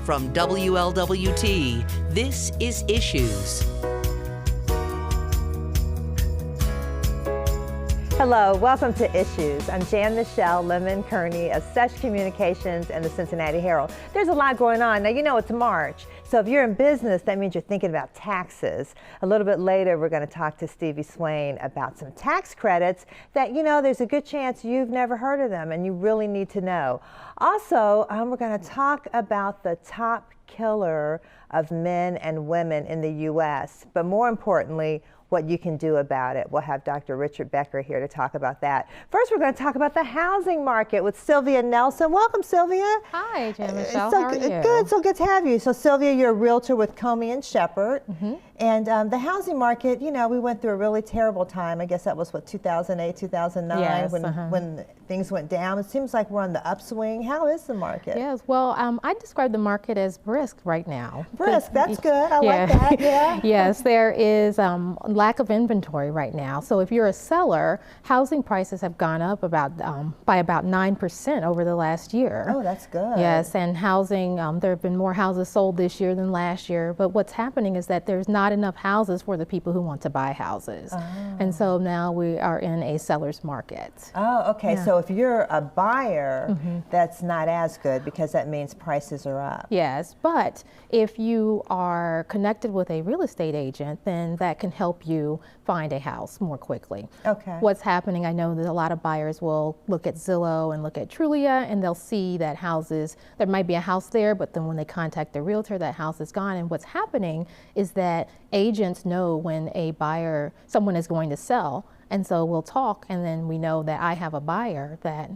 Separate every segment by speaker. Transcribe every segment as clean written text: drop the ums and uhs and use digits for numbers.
Speaker 1: From WLWT, this is Issues.
Speaker 2: Hello, welcome to Issues. I'm Jan-Michele Lemon Kearney of Such Communications and the Cincinnati Herald. There's a lot going on. Now, you know it's March, so if you're in business, that means you're thinking about taxes. A little bit later, we're going to talk to Stevie Flame about some tax credits that, you know, there's a good chance you've never heard of them and you really need to know. Also, we're going to talk about the top killer of men and women in the U.S., but more importantly, what you can do about it. We'll have Dr. Richard Becker here to talk about that. First, we're going to talk about the housing market with Sylvia Nelson. Welcome, Sylvia.
Speaker 3: Hi, Jan-Michele. How are you?
Speaker 2: Good, so good to have you. So, Sylvia, you're a realtor with Comey and Shepherd. And the housing market, you know, we went through a really terrible time. I guess that was, what, 2008, 2009,
Speaker 3: yes,
Speaker 2: when things went down. It seems like we're on the upswing. How is the market?
Speaker 3: Yes, well, I describe the market as brisk right now.
Speaker 2: Brisk, that's good. I like that, yeah.
Speaker 3: Yes, there is lack of inventory right now. So if you're a seller, housing prices have gone up by about 9% over the last year.
Speaker 2: Oh, that's good.
Speaker 3: Yes, and housing, there have been more houses sold this year than last year, but what's happening is that there's not enough houses for the people who want to buy houses. And so now we are in a seller's market.
Speaker 2: Oh, okay. Yeah. So if you're a buyer, that's not as good because that means prices are up.
Speaker 3: Yes, but if you are connected with a real estate agent, then that can help you find a house more quickly.
Speaker 2: Okay.
Speaker 3: What's happening, I know that a lot of buyers will look at Zillow and look at Trulia, and they'll see that there might be a house there, but then when they contact the realtor, that house is gone. And what's happening is that agents know when someone is going to sell, and so we'll talk, and then we know that I have a buyer that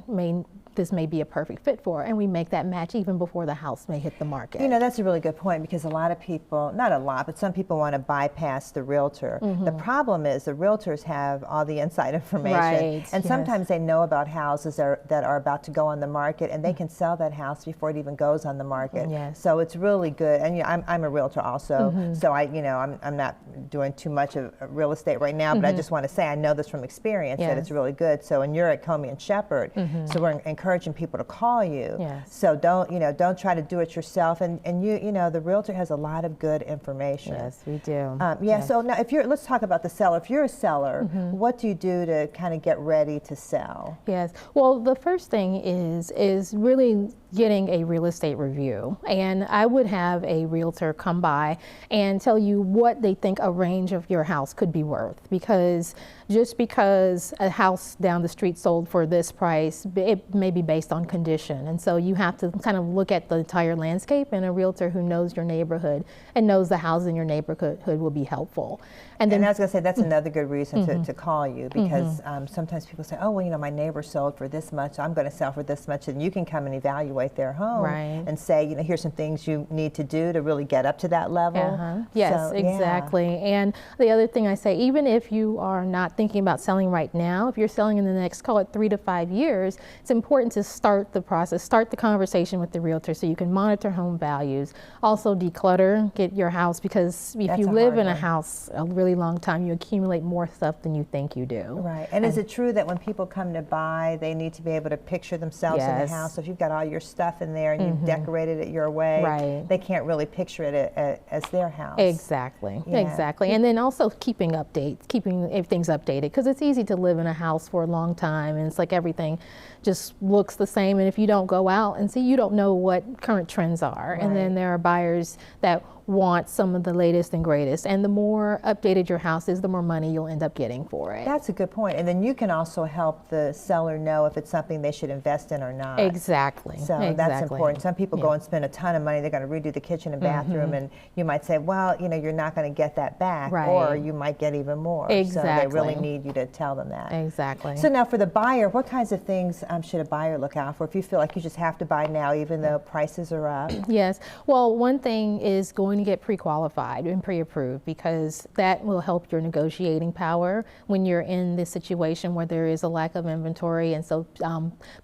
Speaker 3: this may be a perfect fit for, and we make that match even before the house may hit the market.
Speaker 2: You know, that's a really good point because a lot of people, not a lot, but some people want to bypass the realtor. The problem is the realtors have all the inside information,
Speaker 3: right,
Speaker 2: and sometimes they know about houses that are about to go on the market, and they can sell that house before it even goes on the market.
Speaker 3: Yes.
Speaker 2: So it's really good, and you know, I'm a realtor also, so I'm not doing too much of real estate right now, but I just want to say I know this from experience that it's really good. So, and you're at Comey and Shepherd, so we're encouraging people to call you.
Speaker 3: Yes.
Speaker 2: So don't try to do it yourself. And you know, the realtor has a lot of good information.
Speaker 3: Yes, we do.
Speaker 2: Yes. So now, let's talk about the seller. If you're a seller, what do you do to kind of get ready to sell?
Speaker 3: Yes. Well, the first thing is really getting a real estate review, and I would have a realtor come by and tell you what they think a range of your house could be worth, because just because a house down the street sold for this price, it may be based on condition, and so you have to kind of look at the entire landscape, and a realtor who knows your neighborhood and knows the houses in your neighborhood will be helpful. And then
Speaker 2: I was going to say that's another good reason to call you, because sometimes people say, oh, well, you know, my neighbor sold for this much, I'm going to sell for this much, and you can come and evaluate their home and say, you know, here's some things you need to do to really get up to that level.
Speaker 3: Yes, so, exactly. And the other thing I say, even if you are not thinking about selling right now, if you're selling in the next, call it 3 to 5 years, it's important to start the process, start the conversation with the realtor so you can monitor home values. Also declutter, get your house, because if you live in a house a really long time, you accumulate more stuff than you think you do.
Speaker 2: Right. And is it true that when people come to buy, they need to be able to picture themselves in the house? So if you've got all your stuff in there and you've decorated it your way, they can't really picture it as their house.
Speaker 3: Exactly. Exactly. And then also keeping things updated, because it's easy to live in a house for a long time and it's like everything just looks the same, and if you don't go out and see, you don't know what current trends are. And then there are buyers that want some of the latest and greatest, and the more updated your house is, the more money you'll end up getting for it.
Speaker 2: That's a good point. And then you can also help the seller know if it's something they should invest in or not.
Speaker 3: Exactly.
Speaker 2: So that's important. Some people go and spend a ton of money, they're going to redo the kitchen and bathroom, and you might say, well, you know, you're not going to get that back, or you might get even more.
Speaker 3: Exactly.
Speaker 2: So they really need you to tell them that.
Speaker 3: Exactly.
Speaker 2: So now for the buyer, what kinds of things should a buyer look out for if you feel like you just have to buy now even though prices are up?
Speaker 3: Yes. Well, one thing is going to get pre-qualified and pre-approved, because that will help your negotiating power when you're in this situation where there is a lack of inventory, and so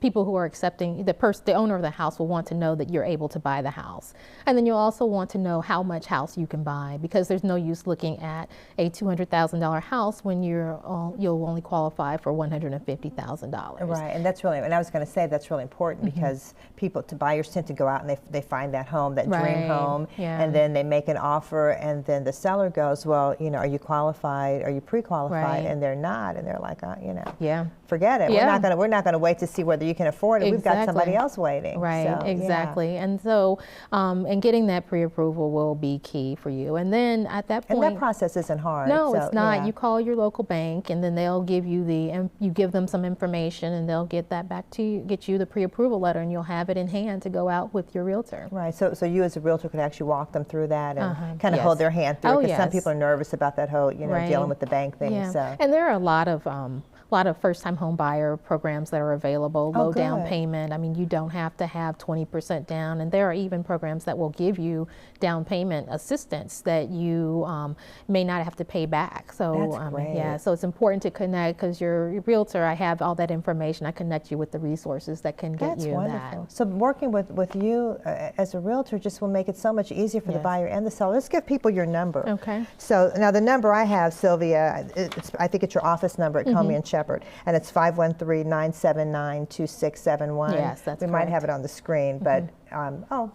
Speaker 3: people who are accepting, the owner of of the house will want to know that you're able to buy the house. And then you'll also want to know how much house you can buy, because there's no use looking at a $200,000 house when you'll only qualify for $150,000.
Speaker 2: Right, and that's really, and I was going to say that's really important because buyers tend to go out and they find that home, that dream home, and then they make an offer, and then the seller goes, well, you know, are you qualified? Are you pre-qualified? And they're not, and they're like, forget it. We're not gonna wait to see whether you can afford it. We've got somebody else waiting.
Speaker 3: Right,
Speaker 2: so,
Speaker 3: exactly. And so, and getting that pre-approval will be key for you. And then at that point,
Speaker 2: and that process isn't hard.
Speaker 3: No,
Speaker 2: so,
Speaker 3: it's not. You call your local bank, and then they'll give you you give them some information, and they'll get that back to you, get you the pre-approval letter, and you'll have it in hand to go out with your realtor.
Speaker 2: Right. So you as a realtor could actually walk them through that and kind of hold their hand through it, because some people are nervous about that whole, dealing with the bank thing.
Speaker 3: Yeah.
Speaker 2: So.
Speaker 3: And there are a lot of first-time home buyer programs that are available, low down payment. I mean, you don't have to have 20% down, and there are even programs that will give you down payment assistance that you may not have to pay back. So
Speaker 2: that's great.
Speaker 3: So it's important to connect, because your realtor, I have all that information. I connect you with the resources that can get you
Speaker 2: wonderful.
Speaker 3: that.
Speaker 2: So working with you as a realtor just will make it so much easier for the buyer and the seller. Let's give people your number.
Speaker 3: Okay.
Speaker 2: So now the number I have, Sylvia, I think it's your office number at Comey and Shepherd, and it's 513-979-2671.
Speaker 3: Yes, that's
Speaker 2: We might have it on the screen, but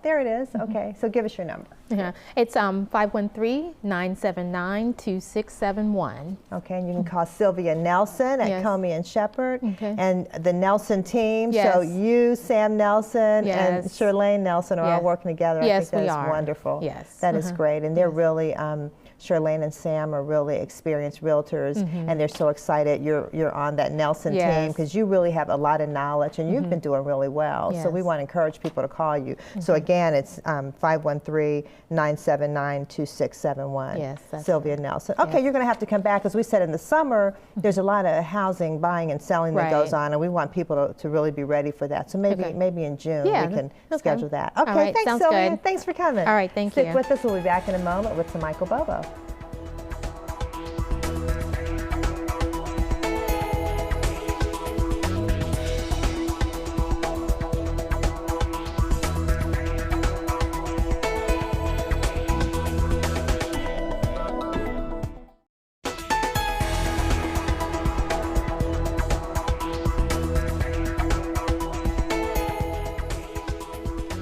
Speaker 2: there it is. Okay, so give us your number.
Speaker 3: Yeah, it's 513-979-2671.
Speaker 2: Okay, and you can call Sylvia Nelson at Comey and Shepherd, and the Nelson team.
Speaker 3: Yes.
Speaker 2: So you, Sam Nelson, and Shirlane Nelson are all working together. I think that's wonderful.
Speaker 3: Yes,
Speaker 2: that is great, and they're really. Shirlane and Sam are really experienced realtors, and they're so excited you're on that Nelson team, because you really have a lot of knowledge, and you've been doing really well. So we want to encourage people to call you. So again, it's 513-979-2671.
Speaker 3: Yes, that's
Speaker 2: Sylvia Nelson. Okay, you're going to have to come back, because we said in the summer there's a lot of housing buying and selling that goes on, and we want people to really be ready for that. So maybe in June we can schedule that. Okay,
Speaker 3: right,
Speaker 2: thanks, Sylvia.
Speaker 3: Good.
Speaker 2: Thanks for coming.
Speaker 3: All right, thank you.
Speaker 2: Stick with us. We'll be back in a moment with some Michael Bobo.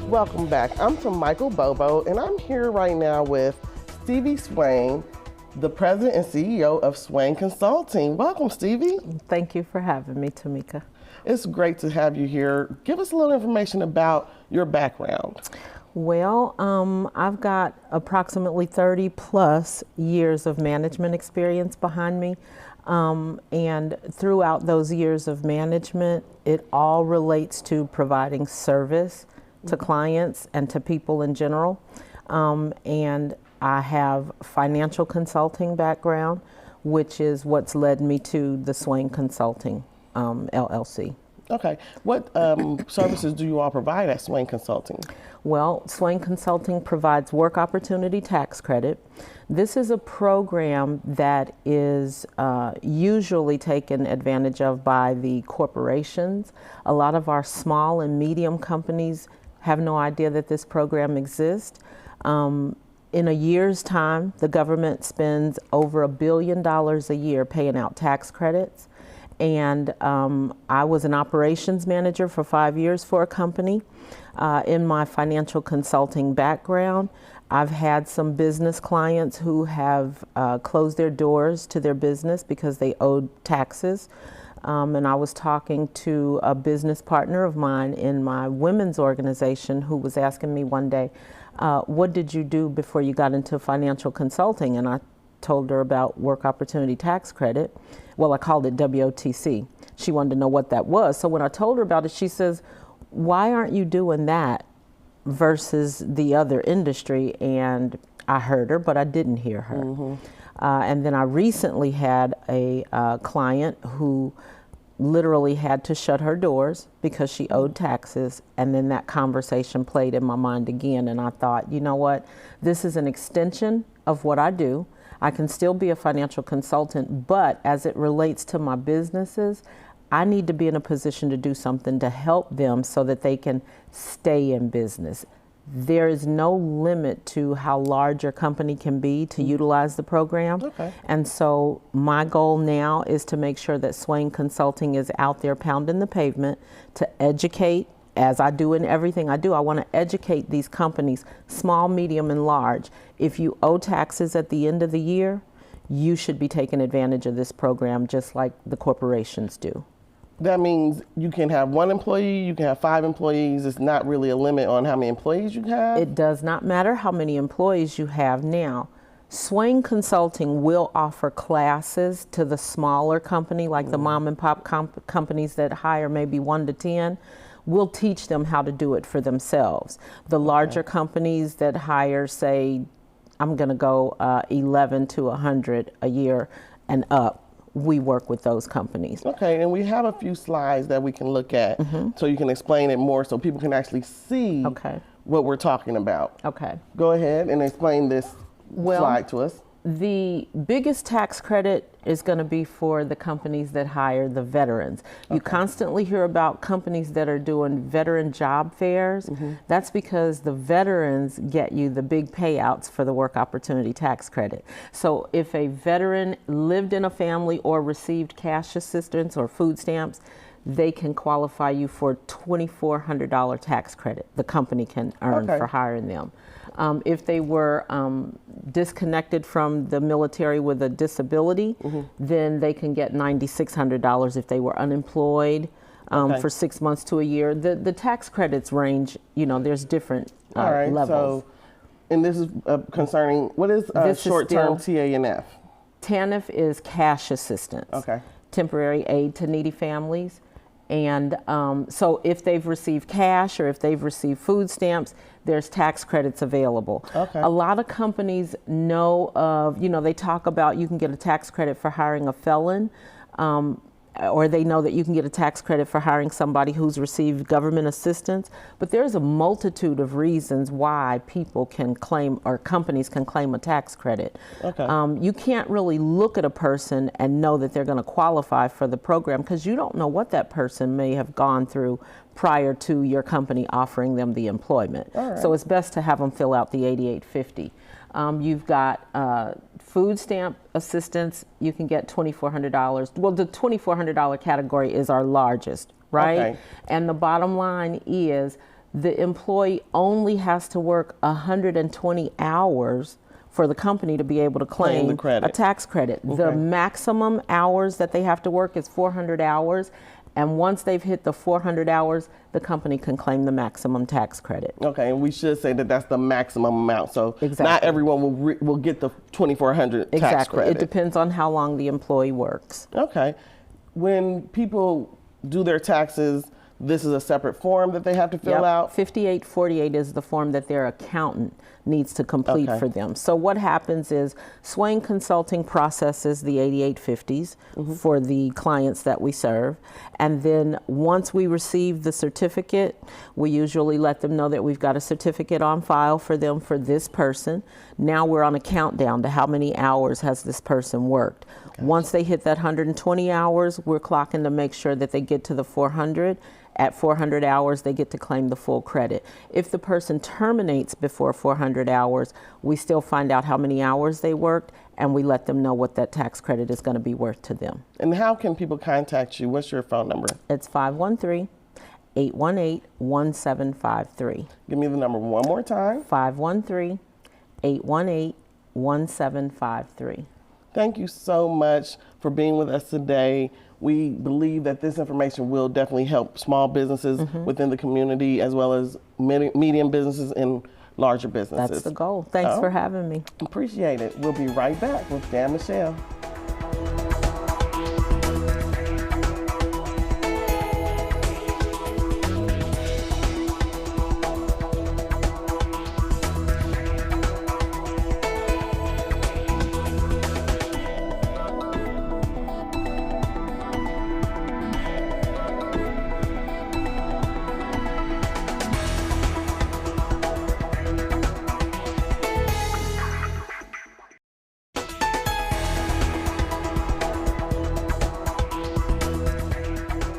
Speaker 4: Welcome back. I'm from Michael Bobo, and I'm here right now with Stevie Swain, the president and CEO of Swain Consulting. Welcome, Stevie.
Speaker 5: Thank you for having me, Tamika.
Speaker 4: It's great to have you here. Give us a little information about your background.
Speaker 5: Well, I've got approximately 30 plus years of management experience behind me. And throughout those years of management, it all relates to providing service to clients and to people in general. And I have financial consulting background, which is what's led me to the Swain Consulting LLC.
Speaker 4: Okay. What services do you all provide at Swain Consulting?
Speaker 5: Well, Swain Consulting provides work opportunity tax credit. This is a program that is usually taken advantage of by the corporations. A lot of our small and medium companies have no idea that this program exists. In a year's time, the government spends over $1 billion a year paying out tax credits. And I was an operations manager for 5 years for a company. In my financial consulting background, I've had some business clients who have closed their doors to their business because they owed taxes. And I was talking to a business partner of mine in my women's organization who was asking me one day, what did you do before you got into financial consulting? And I told her about work opportunity tax credit. Well, I called it WOTC. She wanted to know what that was. So when I told her about it, she says, why aren't you doing that versus the other industry? And I heard her, but I didn't hear her. And then I recently had a client who literally had to shut her doors because she owed taxes, and then that conversation played in my mind again, and I thought, you know what, this is an extension of what I do. I can still be a financial consultant, but as it relates to my businesses, I need to be in a position to do something to help them so that they can stay in business. There is no limit to how large your company can be to utilize the program.
Speaker 4: Okay.
Speaker 5: And so my goal now is to make sure that Swain Consulting is out there pounding the pavement to educate, as I do in everything I do. I want to educate these companies, small, medium, and large. If you owe taxes at the end of the year, you should be taking advantage of this program just like the corporations do.
Speaker 4: That means you can have 1 employee, you can have 5 employees. It's not really a limit on how many employees you have.
Speaker 5: It does not matter how many employees you have now. Swain Consulting will offer classes to the smaller company, like the mom and pop companies that hire maybe 1 to 10. We'll teach them how to do it for themselves. The larger companies that hire, say, I'm going to go 11 to 100 a year and up, we work with those companies.
Speaker 4: Okay, and we have a few slides that we can look at so you can explain it more so people can actually see what we're talking about.
Speaker 5: Okay.
Speaker 4: Go ahead and explain this slide to us.
Speaker 5: The biggest tax credit is going to be for the companies that hire the veterans. You constantly hear about companies that are doing veteran job fairs. That's because the veterans get you the big payouts for the work opportunity tax credit. So if a veteran lived in a family or received cash assistance or food stamps, they can qualify you for $2,400 tax credit the company can earn for hiring them. If they were disconnected from the military with a disability, then they can get $9,600 if they were unemployed for 6 months to a year. The tax credits range, you know, there's different levels.
Speaker 4: So, and this is concerning, what is short-term TANF?
Speaker 5: TANF is cash assistance.
Speaker 4: Okay.
Speaker 5: Temporary aid to needy families. And so if they've received cash or if they've received food stamps, there's tax credits available.
Speaker 4: Okay.
Speaker 5: A lot of companies know of, you know, they talk about you can get a tax credit for hiring a felon, or they know that you can get a tax credit for hiring somebody who's received government assistance. But there's a multitude of reasons why people can claim, or companies can claim, a tax credit.
Speaker 4: Okay.
Speaker 5: You can't really look at a person and know that they're going to qualify for the program because you don't know what that person may have gone through prior to your company offering them the employment. So it's best to have them fill out the 8850. You've got food stamp assistance. You can get $2,400. Well, the $2,400 category is our largest, right?
Speaker 4: Okay.
Speaker 5: And the bottom line is the employee only has to work 120 hours for the company to be able to claim a tax credit. The maximum hours that they have to work is 400 hours. And once they've hit the 400 hours, the company can claim the maximum tax credit.
Speaker 4: Okay, and we should say that that's the maximum amount. So not everyone will get the $2,400 tax credit.
Speaker 5: It depends on how long the employee works.
Speaker 4: Okay. When people do their taxes, this is a separate form that they have to fill out? 5848
Speaker 5: is the form that their accountant needs to complete for them. So what happens is Swain Consulting processes the 8850s for the clients that we serve. And then once we receive the certificate, we usually let them know that we've got a certificate on file for them for this person. Now we're on a countdown to how many hours has this person worked. Once they hit that 120 hours, we're clocking to make sure that they get to the 400. At 400 hours, they get to claim the full credit. If the person terminates before 400 hours, we still find out how many hours they worked, and we let them know what that tax credit is going to be worth to them.
Speaker 4: And how can people contact you? What's your phone number?
Speaker 5: It's 513-818-1753.
Speaker 4: Give me the number one more time.
Speaker 5: 513-818-1753.
Speaker 4: Thank you so much for being with us today. We believe that this information will definitely help small businesses within the community, as well as medium businesses and larger businesses.
Speaker 5: That's the goal. Thanks for having me.
Speaker 4: Appreciate it. We'll be right back with Jan-Michele.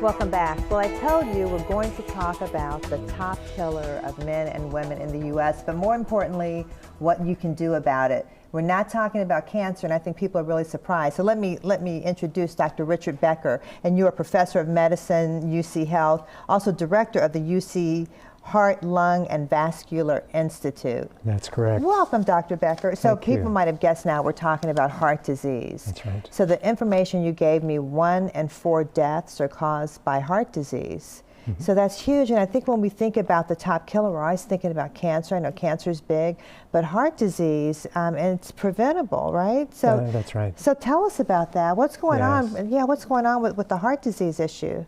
Speaker 2: Welcome back. Well, I told you we're going to talk about the top killer of men and women in the U.S., but more importantly, what you can do about it. We're not talking about cancer, and I think people are really surprised. So let me introduce Dr. Richard Becker, and you're a professor of medicine, UC Health, also director of the UC Heart, Lung, and Vascular Institute.
Speaker 6: That's correct.
Speaker 2: Welcome, Dr. Becker. So
Speaker 6: Thank
Speaker 2: people
Speaker 6: you.
Speaker 2: might have guessed now we're talking about heart disease.
Speaker 6: That's right.
Speaker 2: So the information you gave me, 1 in 4 deaths are caused by heart disease.
Speaker 6: Mm-hmm.
Speaker 2: So that's huge, and I think when we think about the top killer, we're always thinking about cancer. I know cancer is big, but heart disease, and it's preventable, right? So
Speaker 6: That's right.
Speaker 2: So tell us about that. What's going
Speaker 6: Yes.
Speaker 2: on? Yeah, what's going on with the heart disease issue?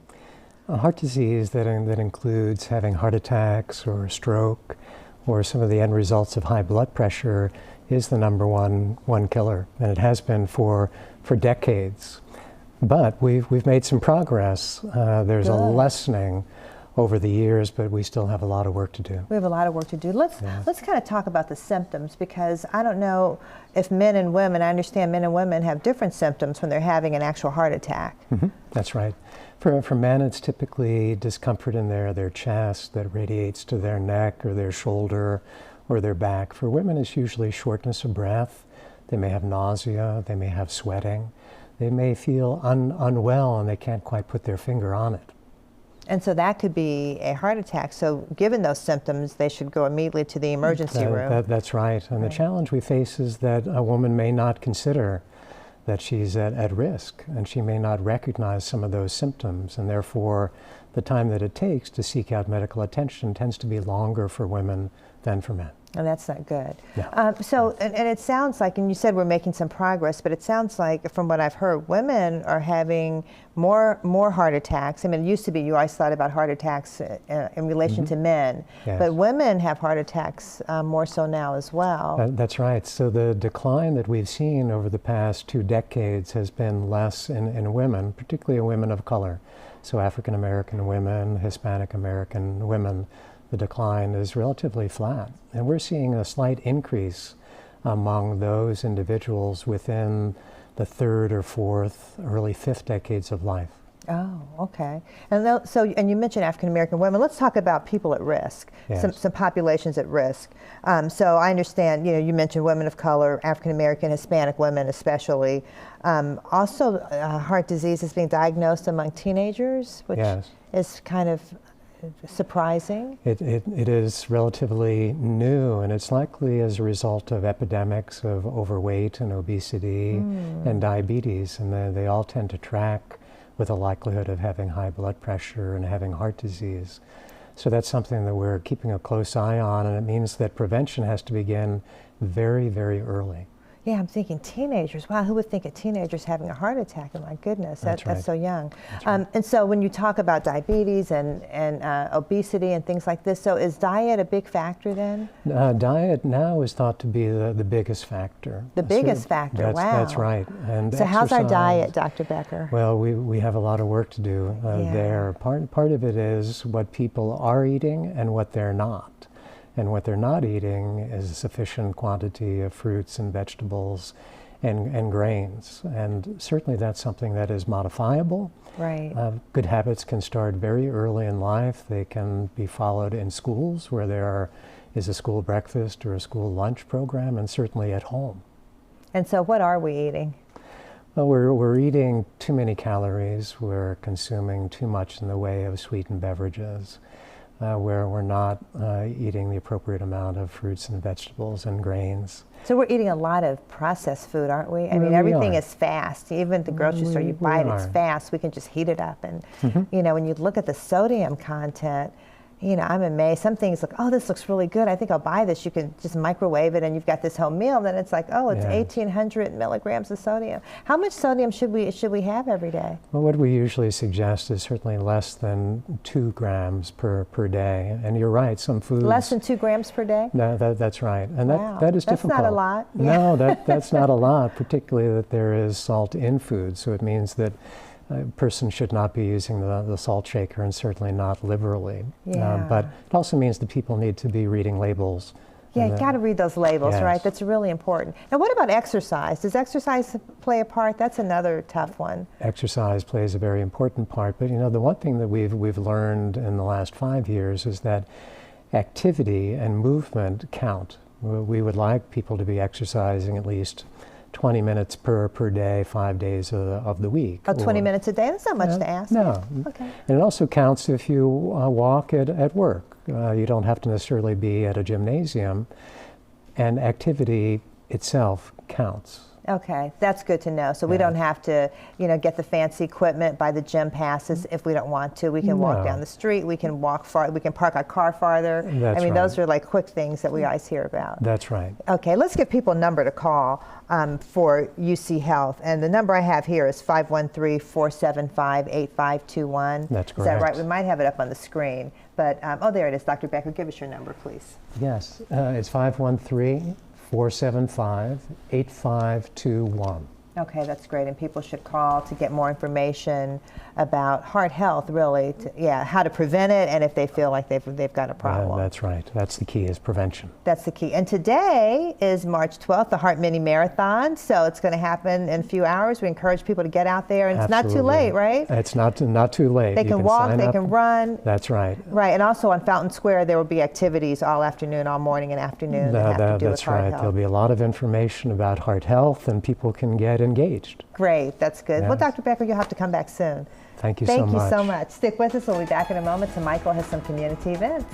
Speaker 6: A heart disease that includes having heart attacks or stroke or some of the end results of high blood pressure is the number one killer, and it has been for decades. But we've made some progress. There's a
Speaker 2: Good.
Speaker 6: lessening over the years, but we still have a lot of work to do.
Speaker 2: We have a lot of work to do. Let's kind of talk about the symptoms, because I don't know if men and women, I understand men and women have different symptoms when they're having an actual heart attack.
Speaker 6: Mm-hmm. That's right. For men, it's typically discomfort in their chest that radiates to their neck or their shoulder or their back. For women, it's usually shortness of breath. They may have nausea. They may have sweating. They may feel unwell and they can't quite put their finger on it.
Speaker 2: And so that could be a heart attack. So given those symptoms, they should go immediately to the emergency room.
Speaker 6: That's right. And the challenge we face is that a woman may not consider that she's at risk, and she may not recognize some of those symptoms, and therefore the time that it takes to seek out medical attention tends to be longer for women than for men.
Speaker 2: And that's not good.
Speaker 6: No.
Speaker 2: And it sounds like, and you said we're making some progress, but it sounds like, from what I've heard, women are having more heart attacks. I mean, it used to be you always thought about heart attacks in relation to men,
Speaker 6: Yes.
Speaker 2: but women have heart attacks more so now as well.
Speaker 6: That's right. So the decline that we've seen over the past 2 decades has been less in women, particularly women of color. So African American women, Hispanic American women, the decline is relatively flat. And we're seeing a slight increase among those individuals within the 3rd or 4th, early 5th decades of life.
Speaker 2: Oh, okay. And you mentioned African American women. Let's talk about people at risk.
Speaker 6: Yes.
Speaker 2: Some populations at risk. So I understand. You mentioned women of color, African American, Hispanic women, especially. Also, heart disease is being diagnosed among teenagers, which
Speaker 6: Yes.
Speaker 2: is kind of surprising.
Speaker 6: It is relatively new, and it's likely as a result of epidemics of overweight and obesity and diabetes, and they all tend to track with a likelihood of having high blood pressure and having heart disease. So that's something that we're keeping a close eye on, and it means that prevention has to begin very, very early.
Speaker 2: Yeah, I'm thinking teenagers. Wow, who would think of teenagers having a heart attack? Oh my goodness,
Speaker 6: That's right.
Speaker 2: that's so young.
Speaker 6: That's right.
Speaker 2: And so when you talk about diabetes and obesity and things like this, so is diet a big factor then?
Speaker 6: Diet now is thought to be the biggest factor.
Speaker 2: The biggest factor, wow.
Speaker 6: That's right. And
Speaker 2: So how's our
Speaker 6: exercise-
Speaker 2: diet, Dr. Becker?
Speaker 6: Well, we have a lot of work to do there. Part of it is what people are eating and what they're not. And what they're not eating is a sufficient quantity of fruits and vegetables and grains. And certainly that's something that is modifiable.
Speaker 2: Right.
Speaker 6: Good habits can start very early in life. They can be followed in schools where there is a school breakfast or a school lunch program, and certainly at home.
Speaker 2: And so what are we eating?
Speaker 6: Well, we're eating too many calories. We're consuming too much in the way of sweetened beverages. Where we're not eating the appropriate amount of fruits and vegetables and grains.
Speaker 2: So we're eating a lot of processed food, aren't we? I mean,
Speaker 6: We
Speaker 2: everything
Speaker 6: are.
Speaker 2: is fast. Even at the grocery store, you
Speaker 6: We
Speaker 2: buy it, it's
Speaker 6: are.
Speaker 2: fast. We can just heat it up. And, when you look at the sodium content, I'm amazed. Some things look, oh, this looks really good. I think I'll buy this. You can just microwave it and you've got this whole meal. Then it's like, oh, it's
Speaker 6: Yeah.
Speaker 2: 1,800 milligrams of sodium. How much sodium should we have every day?
Speaker 6: Well, what we usually suggest is certainly less than 2 grams per day. And you're right, some foods...
Speaker 2: Less than 2 grams per day?
Speaker 6: No, that's right. And
Speaker 2: Wow.
Speaker 6: that is
Speaker 2: That's
Speaker 6: difficult.
Speaker 2: not a lot.
Speaker 6: No, that's not a lot, particularly that there is salt in food. So it means that a person should not be using the salt shaker, and certainly not liberally.
Speaker 2: Yeah.
Speaker 6: But it also means that people need to be reading labels
Speaker 2: Yeah, you got to read those labels,
Speaker 6: Yes.
Speaker 2: right? That's really important. Now, what about exercise? Does exercise play a part? That's another tough one.
Speaker 6: Exercise plays a very important part, but the one thing that we've learned in the last 5 years is that activity and movement count. We would like people to be exercising at least 20 minutes per day, 5 days of the week.
Speaker 2: Oh, 20 minutes a day? That's not much to ask.
Speaker 6: No.
Speaker 2: Okay.
Speaker 6: And it also counts if you walk at work. You don't have to necessarily be at a gymnasium, and activity itself counts.
Speaker 2: Okay, that's good to know. So we don't have to, get the fancy equipment, buy the gym passes if we don't want to. We can walk down the street. We can walk far. We can park our car farther.
Speaker 6: That's right.
Speaker 2: Those are like quick things that we always hear about.
Speaker 6: That's right.
Speaker 2: Okay, let's give people a number to call for UC Health. And the number I have here is 513-475-8521.
Speaker 6: That's correct.
Speaker 2: Is that right? We might have it up on the screen. But, there it is. Dr. Becker, give us your number, please.
Speaker 6: Yes, it's 513-475-8521.
Speaker 2: Okay, that's great. And people should call to get more information about heart health, really. How to prevent it, and if they feel like they've got a problem.
Speaker 6: That's right. That's the key, is prevention.
Speaker 2: That's the key. And today is March 12th, the Heart Mini Marathon. So it's going to happen in a few hours. We encourage people to get out there, and it's not too late, right?
Speaker 6: It's not too late.
Speaker 2: They can walk, they can run.
Speaker 6: That's right.
Speaker 2: Right, and also on Fountain Square, there will be activities all afternoon, all morning and afternoon that have to do with heart health.
Speaker 6: There'll be a lot of information about heart health, and people can get engaged.
Speaker 2: Great, that's good.
Speaker 6: Yes.
Speaker 2: Well, Dr. Becker, you'll have to come back soon.
Speaker 6: Thank you so much.
Speaker 2: Thank you so much. Stick with us. We'll be back in a moment. So Michael has some community events.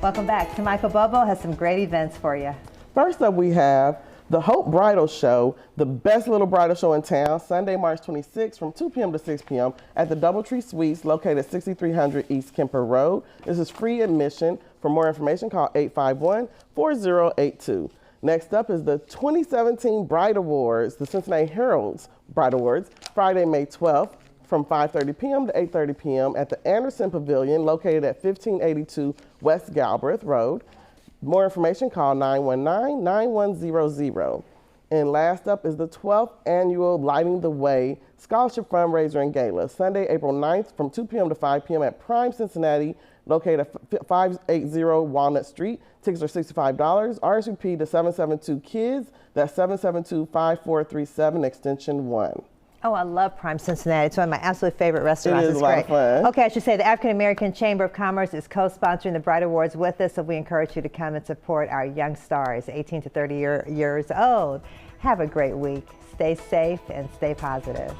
Speaker 2: Welcome back. So Michael Bobo has some great events for you.
Speaker 4: First up, we have the Hope Bridal Show, the best little bridal show in town, Sunday, March 26th from 2 p.m. to 6 p.m. at the DoubleTree Suites located at 6300 East Kemper Road. This is free admission. For more information, call 851-4082. Next up is the 2017 Bride Awards, the Cincinnati Herald's Bride Awards, Friday, May 12th from 5:30 p.m. to 8:30 p.m. at the Anderson Pavilion located at 1582 West Galbraith Road. More information, call 919-9100. And last up is the 12th annual Lighting the Way Scholarship Fundraiser and Gala, Sunday, April 9th from 2 p.m. to 5 p.m. at Prime Cincinnati, located at 580 Walnut Street. Tickets are $65. RSVP to 772-KIDS. That's 772-5437, extension 1.
Speaker 2: Oh, I love Prime Cincinnati. It's one of my absolute favorite restaurants.
Speaker 4: It is a lot of fun.
Speaker 2: Okay, I should say the African American Chamber of Commerce is co-sponsoring the Bride Awards with us, so we encourage you to come and support our young stars, 18 to 30 years old. Have a great week. Stay safe and stay positive.